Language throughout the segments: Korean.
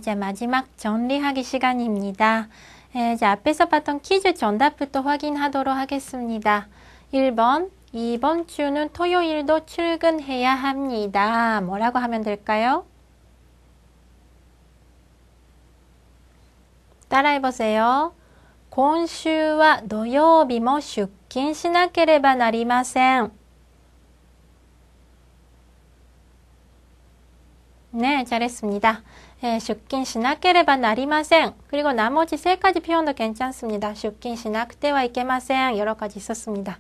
이제 마지막 정리하기 시간입니다. 이제 앞에서 봤던 퀴즈 정답부터 확인하도록 하겠습니다. 1번, 이번 주는 토요일도 출근해야 합니다. 뭐라고 하면 될까요? 따라해보세요. 今週は土曜日も出勤しなければなりません. 네, 잘했습니다.出勤しなければなりません. 그리고 나머지 세 가지 표현도 괜찮습니다. 出勤しなくてはいけません. 여러 가지 있었습니다.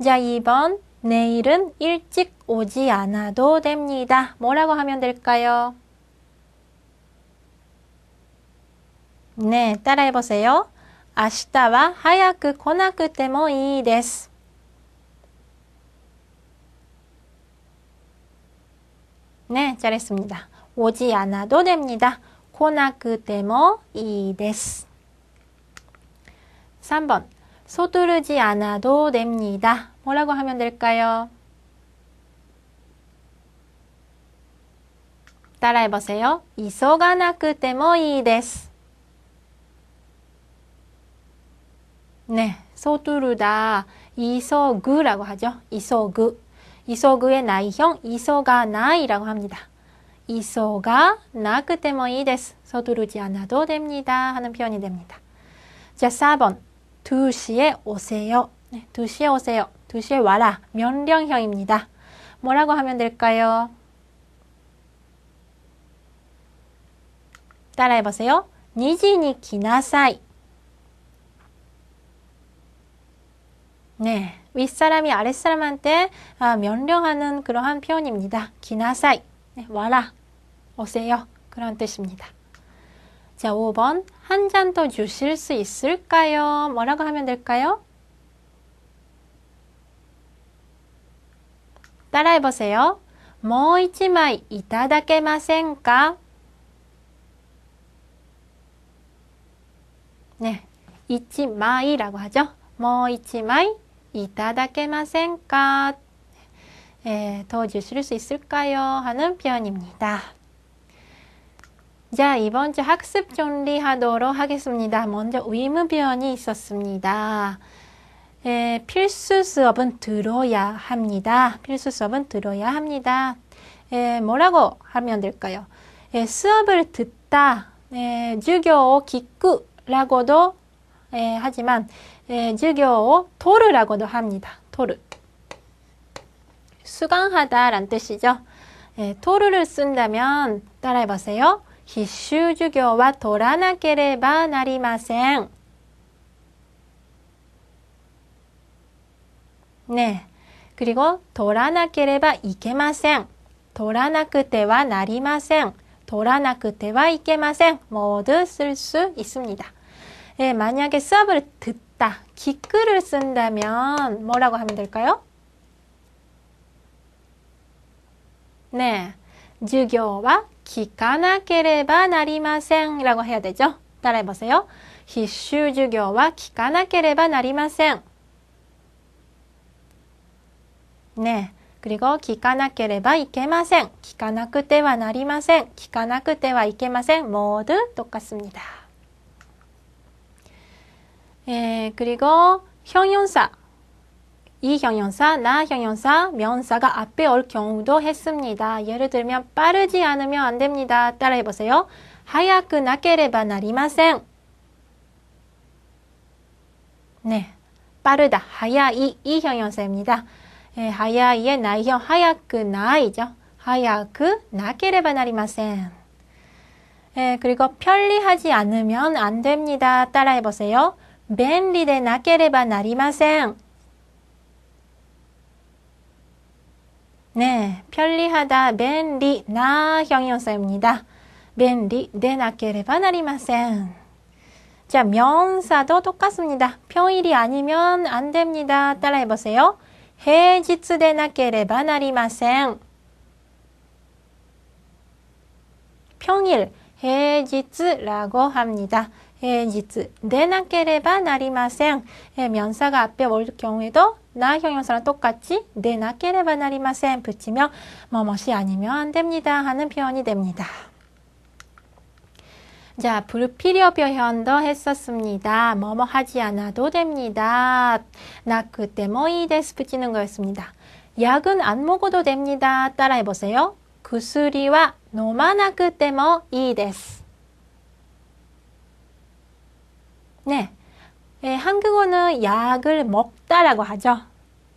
자, 2번. 내일은 일찍 오지 않아도 됩니다. 뭐라고 하면 될까요? 네, 따라해보세요. 明日は早く来なくてもいいです. 네, 잘했습니다. 오지 않아도 됩니다. 来なくてもいいです. 3번. 서두르지 않아도 됩니다. 뭐라고 하면 될까요? 따라해보세요. 急がなくてもいいです. 네, 서두르다, 이서그라고 하죠. 이서그. 이서그의 나이형, 이서가나이라고 합니다. 이서가 나그때 뭐いいです. 서두르지 않아도 됩니다. 하는 표현이 됩니다. 자, 4번. 2시에 오세요. 네, 2시에 오세요. 2시에 와라. 명령형입니다. 뭐라고 하면 될까요? 따라해보세요. 2時に来なさい. 네, 윗사람이 아랫사람한테 명령하는 그러한 표현입니다. 기나사이, 네, 와라, 오세요. 그런 뜻입니다. 자, 5번. 한 잔 더 주실 수 있을까요? 뭐라고 하면 될까요? 따라해보세요. もう一枚いただけませんか? 네, 一枚라고 하죠. もう一枚いただけませんか? 더 주실 수 있을까요? 하는 표현입니다. 자, 이번 주 학습 정리하도록 하겠습니다. 먼저 의무 표현이 있었습니다. 필수 수업은 들어야 합니다. 필수 수업은 들어야 합니다. 뭐라고 하면 될까요? 수업을 듣다, 授業を聞く라고도 하지만 授業を取る라고도 합니다. 取る. 수강하다 란 뜻이죠. 토르를 쓴다면 따라해보세요. 必修授業は取らなければなりません. 네. 그리고 取らなければいけません. 取らなくてはなりません. 取らなくてはいけません. 모두 쓸 수 있습니다. 만약에 수업을 듣다, 기크를 쓴다면 뭐라고 하면 될까요? 네, 授業は聞かなければなりません라고 해야 되죠. 따라해보세요. 必修授業は聞かなければなりません. 네, 그리고 聞かなければいけません. 聞かなくてはなりません. 聞かなくてはいけません. 모두 똑같습니다. 그리고 형용사, 이 형용사, 나 형용사, 명사가 앞에 올 경우도 했습니다. 예를 들면 빠르지 않으면 안 됩니다. 따라해보세요. 早くなければなりません. 네, 빠르다, 早い, 이 형용사입니다. 하야이의 나이형, 早く나이죠. 早くなければなりません. 그리고 편리하지 않으면 안 됩니다. 따라해보세요. 便利でなければなりません. 네, 편리하다, 便利, 나 형용사입니다. 便利でなければなりません. 자, 명사도 똑같습니다. 평일이 아니면 안 됩니다. 따라해보세요. 平日でなければなりません. 평일, 平日라고 합니다. 平日でなければなりません. 명사가 앞에 올 경우에도 나 형용사랑 똑같이 네なければなりません 붙이면 뭐뭇이 아니면 안 됩니다 하는 표현이 됩니다. 자, 불필요 표현도 했었습니다. 뭐뭐 하지 않아도 됩니다. 나쿠테모いい 데스 붙이는 거였습니다. 약은 안 먹어도 됩니다. 따라해 보세요. 구스리와 노마나쿠테모いい 데스. 네, 한국어는 약을 먹다라고 하죠.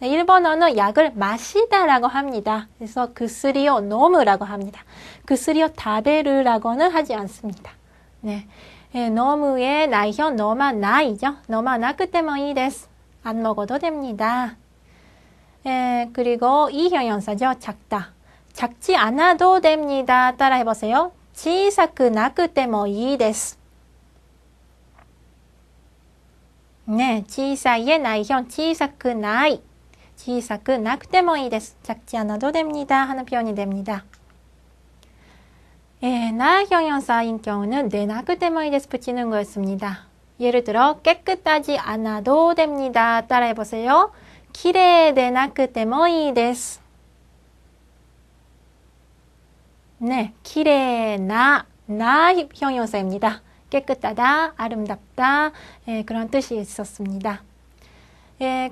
일본어는 약을 마시다라고 합니다. 그래서 구스리오 노무라고 합니다. 구스리오 타베르라고는 하지 않습니다. 네, 노무의 나이형 노마 나이죠. 노마 나쿠테모いい 데스. 안 먹어도 됩니다. 그리고 이 형용사죠. 작다. 작지 않아도 됩니다. 따라해 보세요. 小さくなくてもいい 데스. 네, 小さい의 나이형 小さくない. 小さくなくてもいい 데스. 작지 않아도 됩니다. 하는 표현이 됩니다. 나 형용사인 경우는 네なくてもいい 데스 붙이는 거였습니다. 예를 들어 깨끗하지 않아도 됩니다. 따라해 보세요. きれいでなくてもいい 데스. 네, きれいな형용사입니다. 깨끗하다, 아름답다, 그런 뜻이 있었습니다.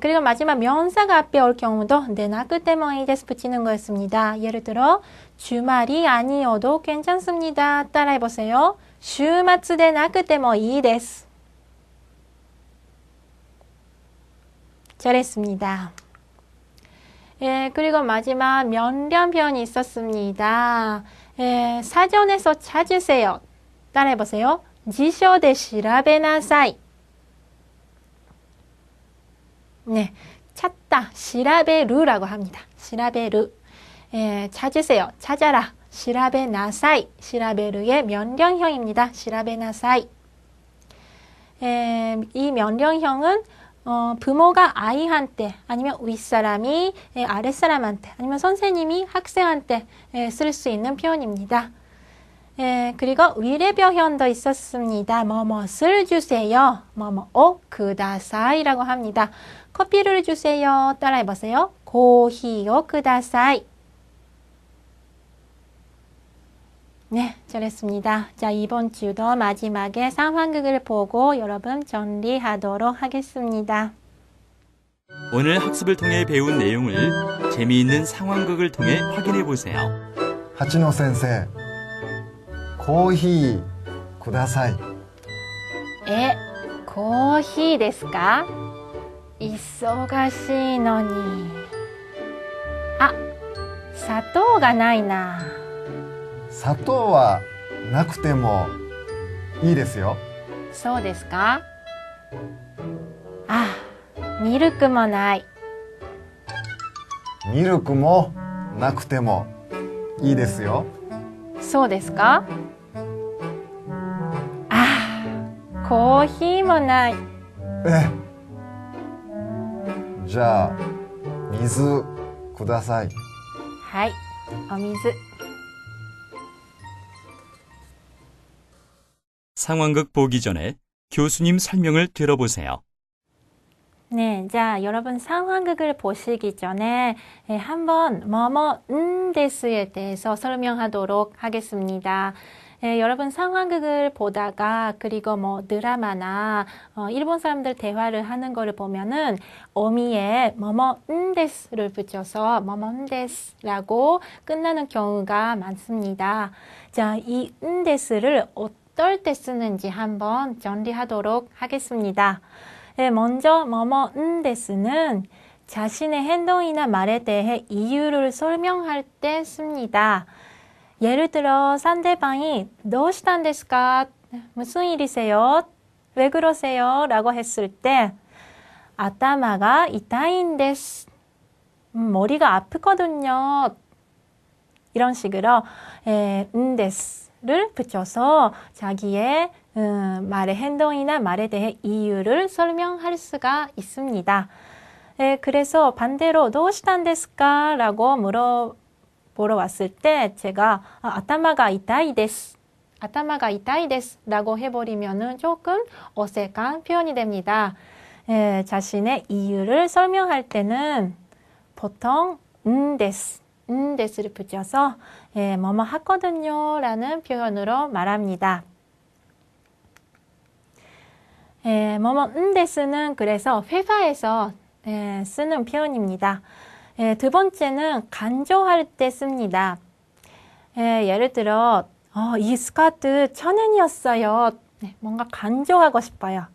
그리고 마지막 명사가 앞에 올 경우도 네なくてもいい 데스 붙이는 거였습니다. 예를 들어 주말이 아니어도 괜찮습니다. 따라해 보세요. 週末でなくてもいい 데스. 잘했습니다. 그리고 마지막 면련 표현이 있었습니다. 사전에서 찾으세요. 따라해 보세요. 辞書で調べなさい. 네, 찾다, 調べる라고 합니다. 調べる. 찾으세요, 찾아라. 調べなさい. 調べる의 면령형입니다. 調べなさい. 이 면령형은 부모가 아이한테 아니면 윗사람이 아랫사람한테 아니면 선생님이 학생한테 쓸 수 있는 표현입니다. 그리고 위례표현도 있었습니다. 뭐뭇을 주세요. 뭐뭐 쿠다사이라고 합니다. 커피를 주세요. 따라해 보세요. 고히요 쿠다사이. 네, 잘했습니다. 자, 이번 주도 마지막에 상황극을 보고 여러분 정리하도록 하겠습니다. 오늘 학습을 통해 배운 내용을 재미있는 상황극을 통해 확인해 보세요. 하치노 선생, 코히 쿠다사이. コーヒーですか? 忙しいのに。あ、砂糖がないな。砂糖はなくてもいいですよ。そうですか? あ、ミルクもない。ミルクもなくてもいいですよ。そうですか? あ、コーヒーもない。じゃあ水ください。はい、お水。 상황극 보기 전에 교수님 설명을 들어보세요. 네, 자, 여러분 상황극을 보시기 전에 한번 데스에 대해서 설명하도록 하겠습니다. 여러분 상황극을 보다가 그리고 뭐 드라마나 일본 사람들 대화를 하는 거를 보면은 어미에 데스를 붙여서 데스라고 끝나는 경우가 많습니다. 자, 이 데스를 어떨 때 쓰는지 한번 정리하도록 하겠습니다. 먼저 데스는 자신의 행동이나 말에 대해 이유를 설명할 때 씁니다. 예를 들어 상대방이 どうしたんですか? 무슨 일이세요? 왜 그러세요? 라고 했을 때 아타마가 이타인 데스. 머리가 아프거든요. 이런 식으로 데스를 붙여서 자기의 말의 행동이나 말에 대해 이유를 설명할 수가 있습니다. 그래서 반대로 どうしたんですか? 라고 보러 왔을 때 제가 아타마가 이타이 데스, 아타마가 이타이 데스 라고 해버리면은 조금 어색한 표현이 됩니다. 자신의 이유를 설명할 때는 보통 데스를 붙여서 뭐뭐 하거든요 라는 표현으로 말합니다. 뭐뭐 데스는 그래서 회화에서 쓰는 표현입니다. 두 번째는 간조할 때 씁니다. 예를 들어 이 스커트 1,000엔이었어요. 뭔가 간조하고 싶어요.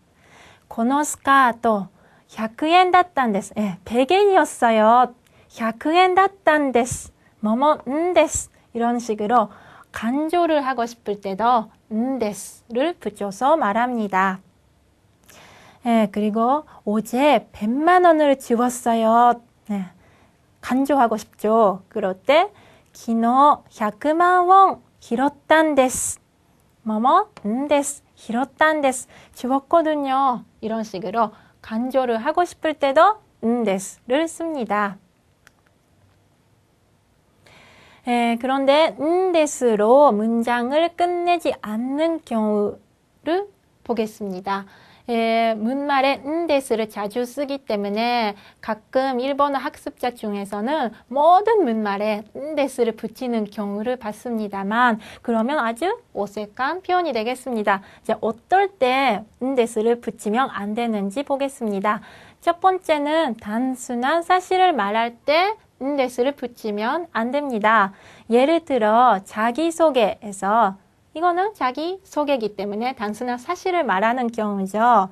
このスカート100円だったんです. 100엔이었어요. 100엔だったんです. 뭐뭐です. 이런 식으로 간조를 하고 싶을 때도 des를 붙여서 말합니다. 그리고 어제 100만 원을 지웠어요. 간조하고 싶죠. 그럴 때 昨日100만 원拾ったんです. 뭐뭐です. 拾ったんです. 지웠거든요. 이런 식으로 간조를 하고 싶을 때도 des를 씁니다. 그런데 des로 문장을 끝내지 않는 경우를 보겠습니다. 문말에 des를 자주 쓰기 때문에 가끔 일본어 학습자 중에서는 모든 문말에 des를 붙이는 경우를 봤습니다만 그러면 아주 어색한 표현이 되겠습니다. 이제 어떨 때 des를 붙이면 안 되는지 보겠습니다. 첫 번째는 단순한 사실을 말할 때 des를 붙이면 안 됩니다. 예를 들어 자기소개에서 이거는 자기소개이기 때문에 단순한 사실을 말하는 경우죠.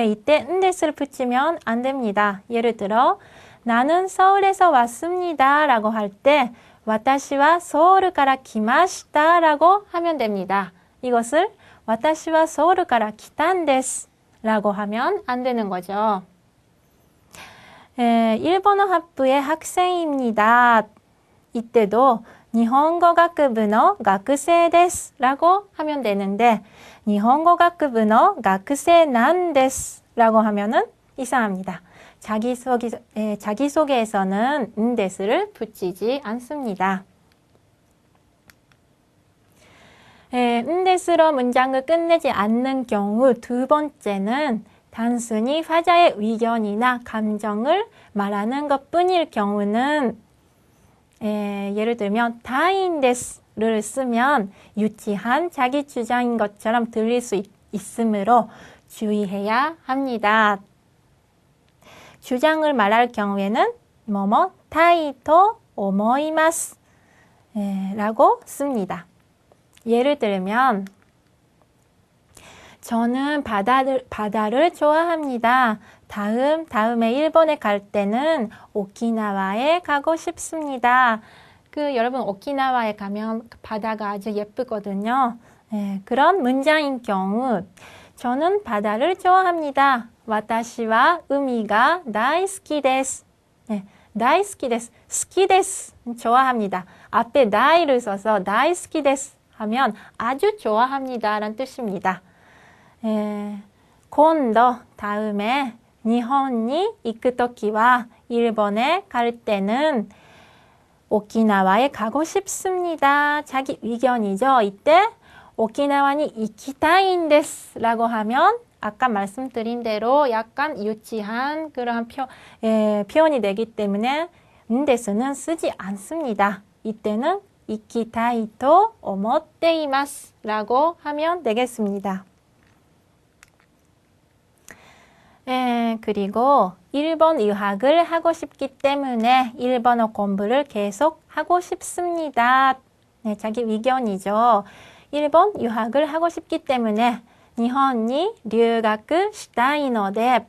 이때 des를 붙이면 안 됩니다. 예를 들어 나는 서울에서 왔습니다 라고 할 때 私は 서울から 来ました라고 하면 됩니다. 이것을 私は 서울から 来たんです라고 하면 안 되는 거죠. 일본어 학부의 학생입니다. 이때도 일본어 학부의 학생です라고 하면 되는데 일본어 학부의 학생なんです라고 하면은 이상합니다. 자기소개에서는 des를 붙이지 않습니다. des로 문장을 끝내지 않는 경우 두 번째는 단순히 화자의 의견이나 감정을 말하는 것뿐일 경우는 예를 들면 다인 데스를 쓰면 유치한 자기 주장인 것처럼 들릴 수 있으므로 주의해야 합니다. 주장을 말할 경우에는 뭐뭐 타이토 오모이마스 라고 씁니다. 예를 들면 저는 바다를 좋아합니다. 다음에 일본에 갈 때는 오키나와에 가고 싶습니다. 여러분 오키나와에 가면 바다가 아주 예쁘거든요. 그런 문장인 경우 저는 바다를 좋아합니다. 私は海が大好きです.大好きです. 好きです. 좋아합니다. 앞에 다이를 써서 大好きです 하면 아주 좋아합니다 라는 뜻입니다. 今度 다음에 일본에 行くときは 일본에 갈 때는 오키나와에 가고 싶습니다. 자기 의견이죠. 이때 오키나와에 行きたいんです라고 하면 아까 말씀드린 대로 약간 유치한 그런 표현이 되기 때문에 데스는 쓰지 않습니다. 이때는 行きたいと思っています라고 하면 되겠습니다. 그리고 일본 유학을 하고 싶기 때문에 일본어 공부를 계속 하고 싶습니다. 자기 의견이죠. 일본 유학을 하고 싶기 때문에 일본에 留学したいので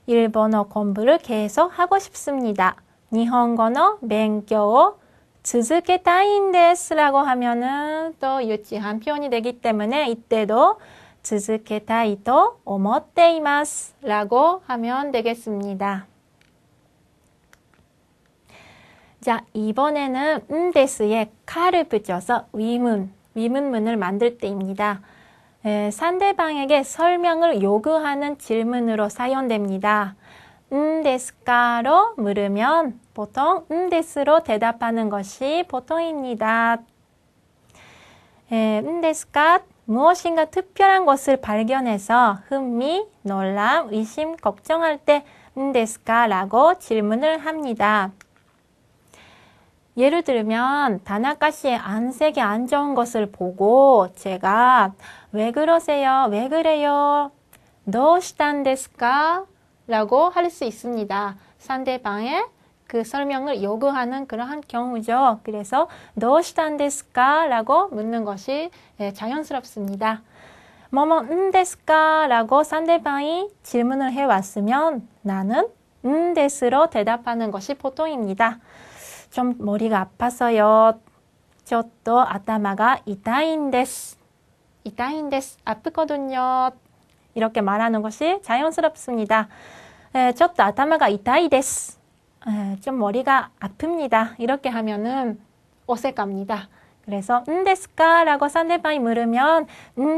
일본어 공부를 계속 하고 싶습니다. 일본어의 勉強を続けたいんです라고 하면은 또 유치한 표현이 되기 때문에 이때도 続けたいと思っています라고 하면 되겠습니다. 자, 이번에는 데스에 카를 붙여서 위문문을 만들 때입니다. 상대방에게 설명을 요구하는 질문으로 사용됩니다. 데스까로 물으면 보통 데스로 대답하는 것이 보통입니다. 데스까 무엇인가 특별한 것을 발견해서 흥미, 놀람, 의심, 걱정할 때 데스까 라고 질문을 합니다. 예를 들면 다나카 씨의 안색이 안 좋은 것을 보고 제가 왜 그러세요? 왜 그래요? どうしたんですか? 라고 할 수 있습니다. 상대방의 그 설명을 요구하는 그러한 경우죠. 그래서 どうしたんですか? 라고 묻는 것이 자연스럽습니다. 뭐뭐ですか? 라고 상대방이 질문을 해왔으면 나는 데스로 대답하는 것이 보통입니다. 좀 머리가 아파서요. ちょっと頭が痛いんです. 痛いんです. 아프거든요. 이렇게 말하는 것이 자연스럽습니다. ちょっと頭が痛いです. 좀 머리가 아픕니다. 이렇게 하면은 어색합니다. 그래서ですか? 라고 상대방이 물으면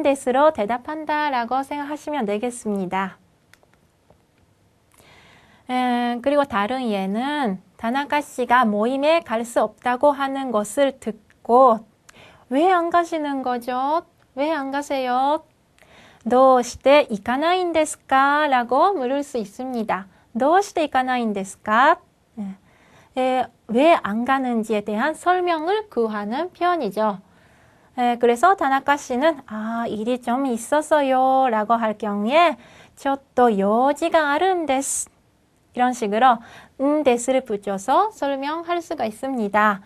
데스로 대답한다 라고 생각하시면 되겠습니다. 그리고 다른 예는 다나카 씨가 모임에 갈 수 없다고 하는 것을 듣고 왜 안 가시는 거죠? 왜 안 가세요? どうして行かないんですか? 라고 물을 수 있습니다. どうして行かないんですか? 왜 안 가는지에 대한 설명을 구하는 표현이죠. 그래서 다나카 씨는 일이 좀 있어서요 라고 할 경우에 ちょっと用事があるんです. 이런 식으로 데스를 붙여서 설명할 수가 있습니다.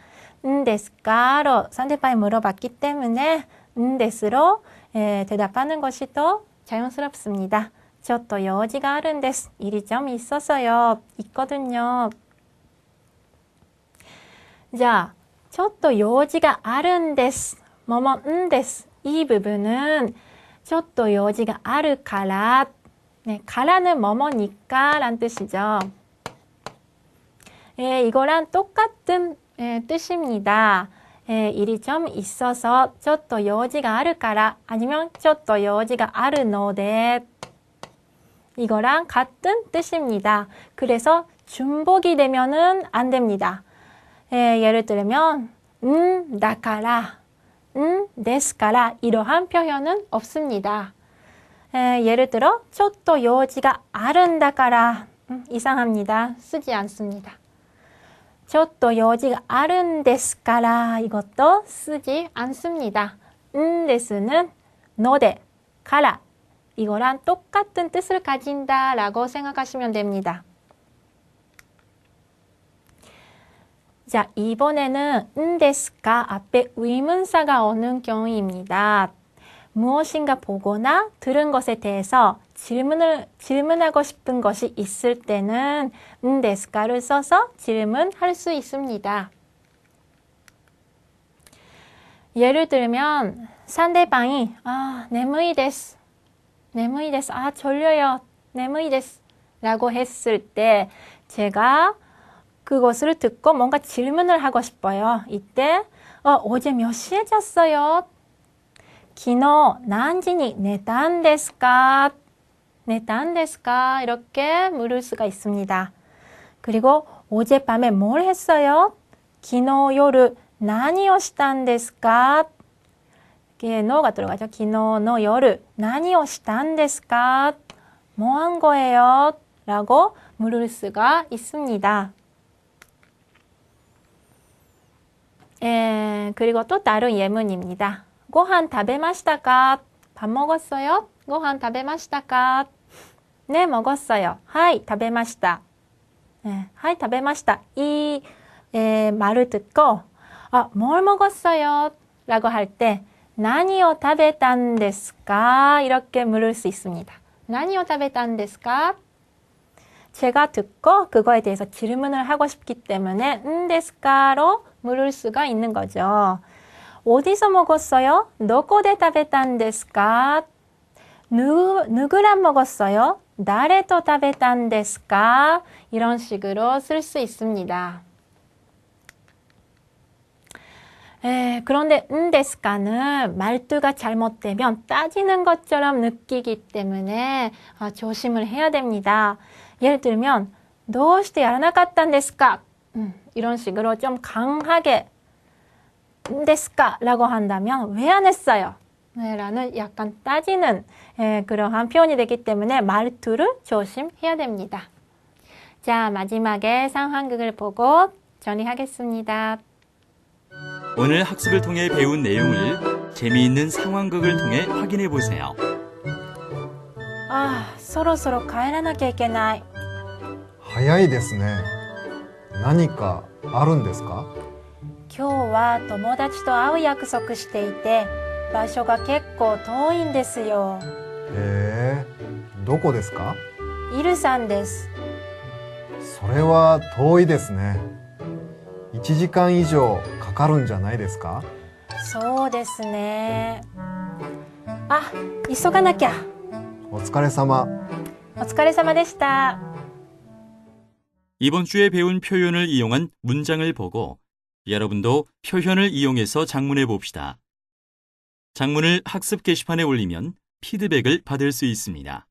데스까로 상대방이 물어봤기 때문에 데스로 대답하는 것이 더 자연스럽습니다. ちょっと用事があるんです. 일이 좀 있어서요. 있거든요. 자, ちょっと用事があるんです. 뭐뭐です. 이 부분은 ちょっと用事があるから 가라는 뭐뭐니까 란 뜻이죠. 이거랑 똑같은 뜻입니다. 일이 좀 있어서 ちょっと用事があるから 아니면 ちょっと用事があるので 이거랑 같은 뜻입니다. 그래서 중복이 되면은 안 됩니다. 예를 들면 다카라, 데스카라 이러한 표현은 없습니다. 예를 들어 ちょっと用事があるんだから 이상합니다. 쓰지 않습니다. ちょっと用事があるんですから 이것도 쓰지 않습니다. 데스는 노데, 카라 이거랑 똑같은 뜻을 가진다 라고 생각하시면 됩니다. 자, 이번에는 데스가 앞에 의문사가 오는 경우입니다. 무엇인가 보거나 들은 것에 대해서 질문하고 싶은 것이 있을 때는 데스카를 써서 질문할 수 있습니다. 예를 들면 상대방이 네무이 데스, 졸려요, 네무이 데스 라고 했을 때 제가 그것을 듣고 뭔가 질문을 하고 싶어요. 이때 어제 몇 시에 잤어요? 昨日何時に寝たんですか? 이렇게 물을 수가 있습니다. 그리고 어젯밤에 뭘 했어요? 昨日夜何をしたんですか? 이렇게 노가 들어가죠. 昨日の夜何をしたんですか? 뭐 한 거예요? 라고 물을 수가 있습니다. 그리고 또 다른 예문입니다. ご飯食べましたか? 밥 먹었어요? ご飯食べましたか? 네, 먹었어요. 하이, 食べました. 하이, 食べました. 이 말을 듣고 뭘 먹었어요? 라고 할 때 何を食べたんですか? 이렇게 물을 수 있습니다. 何を食べたんですか? 제가 듣고 그거에 대해서 질문을 하고 싶기 때문에 데스카로 물을 수가 있는 거죠. 어디서 먹었어요? どこで食べたんですか? 누구랑 먹었어요? 誰と食べたんですか? 이런 식으로 쓸 수 있습니다. 그런데 데스카는 말투가 잘못되면 따지는 것처럼 느끼기 때문에 조심을 해야 됩니다. 예를 들면 どうしてやらなかったんですか? 이런 식으로 좀 강하게 데스까? 라고 한다면 왜 안 했어요? 라는 약간 따지는 그러한 표현이 되기 때문에 말투를 조심해야 됩니다. 자, 마지막에 상황극을 보고 정리하겠습니다. 오늘 학습을 통해 배운 내용을 재미있는 상황극을 통해 확인해 보세요. ああ、そろそろ帰らなきゃいけない。早いですね。何かあるんですか？今日は友達と会う約束していて、場所が結構遠いんですよ。へえ、どこですか？イルさんです。それは遠いですね。1時間以上かかるんじゃないですか？そうですね。あ、急がなきゃ。お疲れ様。お疲れ様でした。 이번 주에 배운 표현을 이용한 문장을 보고 여러분도 표현을 이용해서 작문해 봅시다. 작문을 학습 게시판에 올리면 피드백을 받을 수 있습니다.